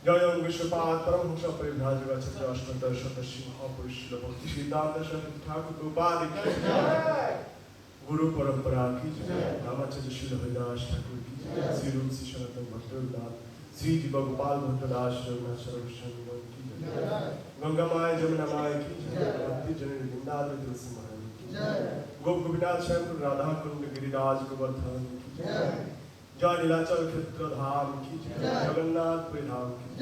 जय विश्वपाद परमहंस परिव्राजक अष्टोत्तर शतसिंह पुरुष भक्ति सिद्धांत ठाकुर गोपाल की गुरु परंपरा की रामाचार्य श्री हरिदास ठाकुर की श्री रूप श्री सनातन भट्टनाथ श्री जीव गोपाल भट्टदास रघुनाथ सर्वशंकर की गंगा माय जमुना माय की भक्ति जननी वृंदावन तुलसी महारानी की गोप गोपीनाथ श्याम राधा कुंड गिरिराज गोवर्धन की जय नीलाचल क्षेत्र धाम की जगन्नाथपुरी धाम की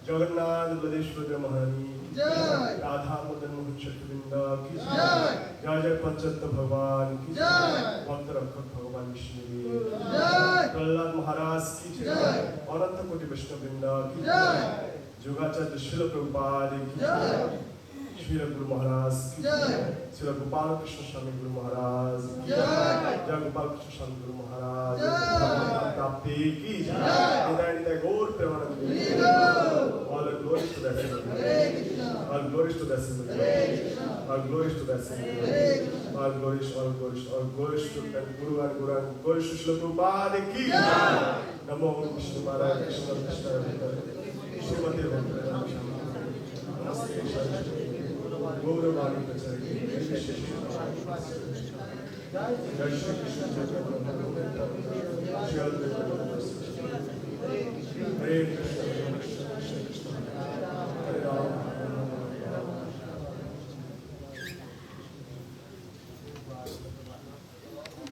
जगन्नाथ बलदेश्वर महारानी राधा मदन मोहन चतुर्विंद की जय जय पंचतत्व भगवान की भक्त रक्षक भगवान विष्णु प्रहलाद महाराज की अनंत कोटि वैष्णववृंद की योगाचार्य श्रील प्रभुपाद की श्री गुरु महाराज की श्री गोपाल कृष्ण स्वामी गुरु महाराज जय गोपाल कृष्ण स्वामी गुरु महाराज प्राप्ति की निताय गौर Premanand all glories to the all glories to the all glories to the all glories to the Guru and glories to Srila Prabhupada ki Namo Vishnu Maharaj Krishna Krishna Srimati Bhakti Gauravani Prachari Jai Shri Krishna